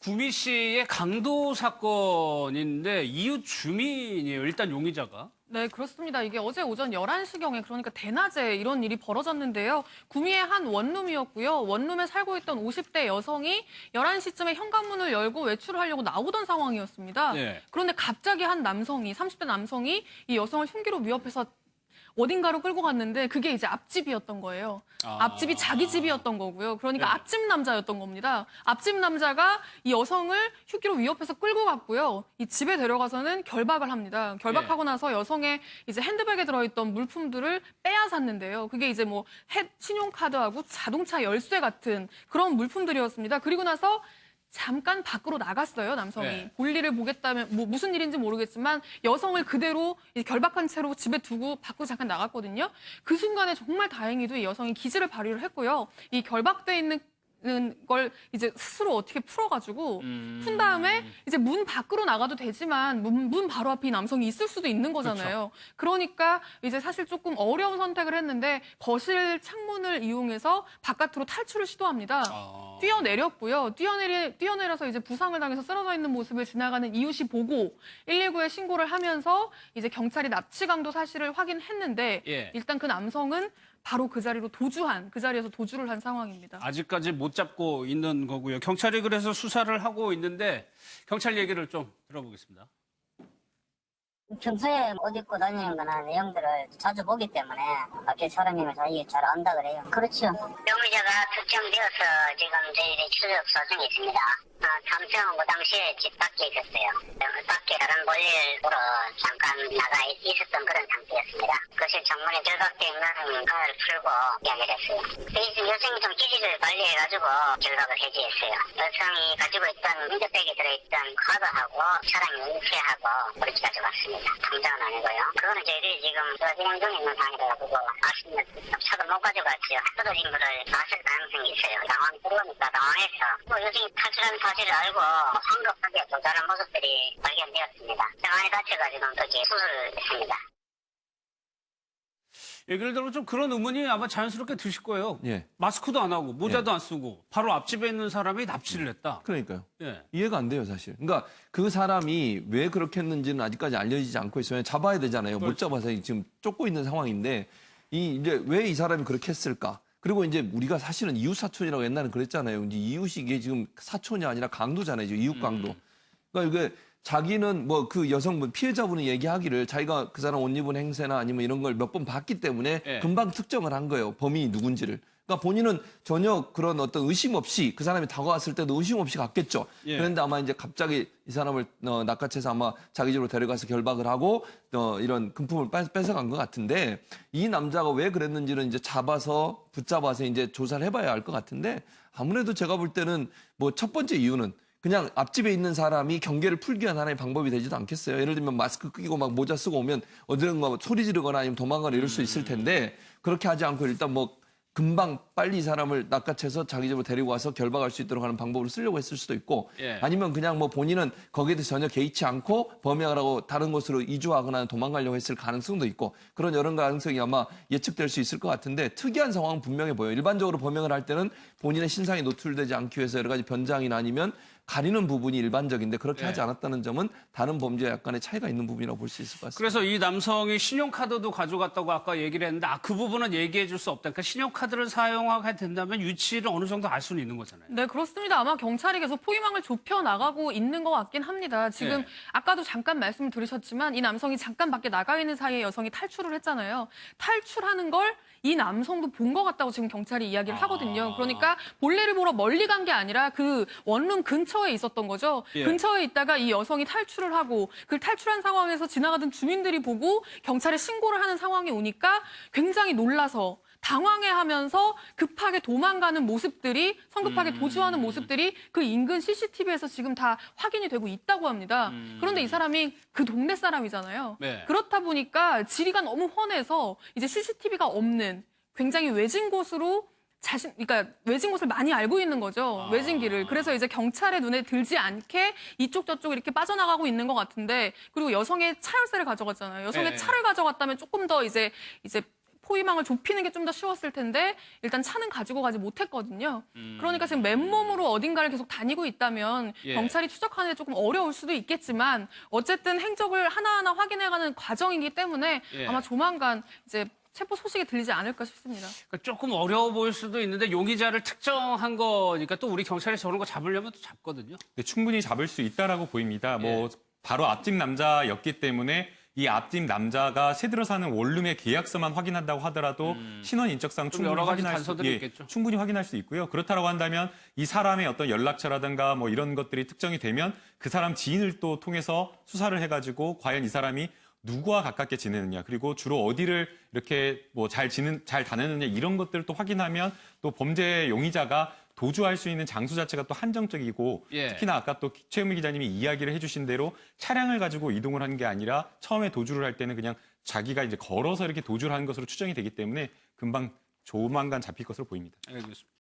구미 시의 강도 사건인데 이웃 주민이에요. 일단 용의자가. 네, 그렇습니다. 이게 어제 오전 11시경에 그러니까 대낮에 이런 일이 벌어졌는데요. 구미의 한 원룸이었고요. 원룸에 살고 있던 50대 여성이 11시쯤에 현관문을 열고 외출하려고 나오던 상황이었습니다. 네. 그런데 갑자기 한 남성이, 30대 남성이 이 여성을 흉기로 위협해서 어딘가로 끌고 갔는데 그게 이제 앞집이었던 거예요. 앞집이 자기 집이었던 거고요. 그러니까 네. 앞집 남자였던 겁니다. 앞집 남자가 이 여성을 흉기로 위협해서 끌고 갔고요. 이 집에 데려가서는 결박을 합니다. 결박하고 나서 여성의 이제 핸드백에 들어있던 물품들을 빼앗았는데요. 그게 이제 뭐 신용카드하고 자동차 열쇠 같은 그런 물품들이었습니다. 그리고 나서 잠깐 밖으로 나갔어요, 남성이. 네. 볼일을 보겠다면, 뭐 무슨 일인지 모르겠지만 여성을 그대로 결박한 채로 집에 두고 밖으로 잠깐 나갔거든요. 그 순간에 정말 다행히도 이 여성이 기지를 발휘를 했고요. 이 결박돼 있는 걸 이제 스스로 어떻게 풀어가지고 푼 다음에 이제 문 밖으로 나가도 되지만 문 바로 앞에 이 남성이 있을 수도 있는 거잖아요. 그러니까 이제 사실 조금 어려운 선택을 했는데 거실 창문을 이용해서 바깥으로 탈출을 시도합니다. 뛰어내렸고요. 뛰어내려서 이제 부상을 당해서 쓰러져 있는 모습을 지나가는 이웃이 보고 119에 신고를 하면서 이제 경찰이 납치 강도 사실을 확인했는데 예. 일단 그 남성은 바로 그 자리에서 도주를 한 상황입니다. 아직까지 못 잡고 있는 거고요. 경찰이 그래서 수사를 하고 있는데 경찰 얘기를 좀 들어보겠습니다. 평소에 옷 입고 다니는 거나 내용들을 자주 보기 때문에 밖에 사람임을 자기가 잘 안다 그래요. 그렇죠. 용의자가 특정되어서 지금 저희들이 추적 소중이 있습니다. 삼성 그 당시에 집 밖에 있었어요. 밖에 다른 볼일 보러 잠깐 나가 있었던 그런 상태였습니다. 거실 창문에 결박되어 있는 걸 풀고 이야기를 했어요. 여성이 좀 기지를 관리해가지고 결박을 해지했어요. 여성이 가지고 있던 핸드백에 들어있던 카드하고 차량 용체하고 그렇게 가져갔습니다. 당장은 아니고요. 그거는 저희들이 지금 진행 중에 있는 상황이라고 아시면 차도 못 가져갔죠. 쓰러진 거를 봤을 가능성이 있어요. 당황스러우니까 당황해서 여성이 탈출한 사실을 알고 황급하게 도달한 모습들이 발견되었습니다. 많이 다쳐가지고 어떻게 수술했습니다. 얘기를 들으면 좀 그런 의문이 아마 자연스럽게 드실 거예요. 예. 마스크도 안 하고 모자도 안 쓰고 바로 앞집에 있는 사람이 납치를 했다. 그러니까요. 예. 이해가 안 돼요, 사실. 그러니까 그 사람이 왜 그렇게 했는지는 아직까지 알려지지 않고 있어요. 잡아야 되잖아요. 못 잡아서 지금 쫓고 있는 상황인데 이제 왜 이 사람이 그렇게 했을까? 그리고 이제 우리가 사실은 이웃 사촌이라고 옛날에 그랬잖아요. 이제 이웃이 이게 지금 사촌이 아니라 강도잖아요. 이웃 강도. 그러니까 이게 자기는 뭐 그 여성분 피해자분이 얘기하기를 자기가 그 사람 옷 입은 행세나 아니면 이런 걸 몇 번 봤기 때문에 예. 금방 특정을 한 거예요. 범인이 누군지를. 그러니까 본인은 전혀 그런 어떤 의심 없이 그 사람이 다가왔을 때도 의심 없이 갔겠죠. 예. 그런데 아마 이제 갑자기 이 사람을 낚아채서 아마 자기 집으로 데려가서 결박을 하고 이런 금품을 뺏어간 것 같은데 이 남자가 왜 그랬는지는 이제 붙잡아서 이제 조사를 해봐야 알 것 같은데 아무래도 제가 볼 때는 뭐 첫 번째 이유는 그냥 앞집에 있는 사람이 경계를 풀기 위한 하나의 방법이 되지도 않겠어요. 예를 들면 마스크 끼고 막 모자 쓰고 오면 어디론가 소리 지르거나 아니면 도망가거나 이럴 수 있을 텐데 그렇게 하지 않고 일단 뭐 금방 빨리 이 사람을 낚아채서 자기 집으로 데리고 와서 결박할 수 있도록 하는 방법을 쓰려고 했을 수도 있고 예. 아니면 그냥 뭐 본인은 거기에 대해서 전혀 개의치 않고 범행을 하고 다른 곳으로 이주하거나 도망가려고 했을 가능성도 있고 그런 여러 가능성이 아마 예측될 수 있을 것 같은데 특이한 상황은 분명해 보여요. 일반적으로 범행을 할 때는 본인의 신상이 노출되지 않기 위해서 여러 가지 변장이나 아니면 가리는 부분이 일반적인데 그렇게 네. 하지 않았다는 점은 다른 범죄와 약간의 차이가 있는 부분이라고 볼 수 있을 것 같습니다. 그래서 이 남성이 신용카드도 가져갔다고 아까 얘기를 했는데 그 부분은 얘기해 줄 수 없다. 그러니까 신용카드를 사용하게 된다면 위치를 어느 정도 알 수는 있는 거잖아요. 네, 그렇습니다. 아마 경찰이 계속 포위망을 좁혀 나가고 있는 것 같긴 합니다. 지금 네. 아까도 잠깐 말씀을 드리셨지만 이 남성이 잠깐 밖에 나가 있는 사이에 여성이 탈출을 했잖아요. 탈출하는 걸 이 남성도 본 것 같다고 지금 경찰이 이야기를 하거든요. 그러니까 볼일을 보러 멀리 간 게 아니라 그 원룸 근처에 있었던 거죠. 예. 근처에 있다가 이 여성이 탈출을 하고 그 탈출한 상황에서 지나가던 주민들이 보고 경찰에 신고를 하는 상황이 오니까 굉장히 놀라서 당황해하면서 급하게 도망가는 모습들이 성급하게 도주하는 모습들이 그 인근 CCTV에서 지금 다 확인이 되고 있다고 합니다. 그런데 이 사람이 그 동네 사람이잖아요. 네. 그렇다 보니까 지리가 너무 훤해서 이제 CCTV가 없는 굉장히 외진 곳으로 그러니까 외진 곳을 많이 알고 있는 거죠. 외진 길을. 그래서 이제 경찰의 눈에 들지 않게 이쪽 저쪽 이렇게 빠져나가고 있는 것 같은데 그리고 여성의 차 열쇠를 가져갔잖아요. 여성의 네. 차를 가져갔다면 조금 더 이제 포위망을 좁히는 게 좀 더 쉬웠을 텐데 일단 차는 가지고 가지 못했거든요. 그러니까 지금 맨몸으로 어딘가를 계속 다니고 있다면 예. 경찰이 추적하는 데 조금 어려울 수도 있겠지만 어쨌든 행적을 하나하나 확인해가는 과정이기 때문에 예. 아마 조만간 이제 체포 소식이 들리지 않을까 싶습니다. 그러니까 조금 어려워 보일 수도 있는데 용의자를 특정한 거니까 또 우리 경찰이 저런 거 잡으려면 또 잡거든요. 네, 충분히 잡을 수 있다라고 보입니다. 뭐 바로 앞집 남자였기 때문에 이 앞집 남자가 새들어 사는 원룸의 계약서만 확인한다고 하더라도 신원 인적상 충분히 여러 가지 확인할 수 단서들이 있겠죠. 충분히 확인할 수 있고요. 그렇다고 한다면 이 사람의 어떤 연락처라든가 뭐 이런 것들이 특정이 되면 그 사람 지인을 또 통해서 수사를 해가지고 과연 이 사람이 누구와 가깝게 지내느냐, 그리고 주로 어디를 이렇게 뭐 잘 다녔느냐 이런 것들을 또 확인하면 또 범죄 용의자가 도주할 수 있는 장소 자체가 또 한정적이고 예. 특히나 아까 또 최은미 기자님이 이야기를 해주신 대로 차량을 가지고 이동을 하는 게 아니라 처음에 도주를 할 때는 그냥 자기가 이제 걸어서 이렇게 도주를 하는 것으로 추정이 되기 때문에 금방 조만간 잡힐 것으로 보입니다. 알겠습니다.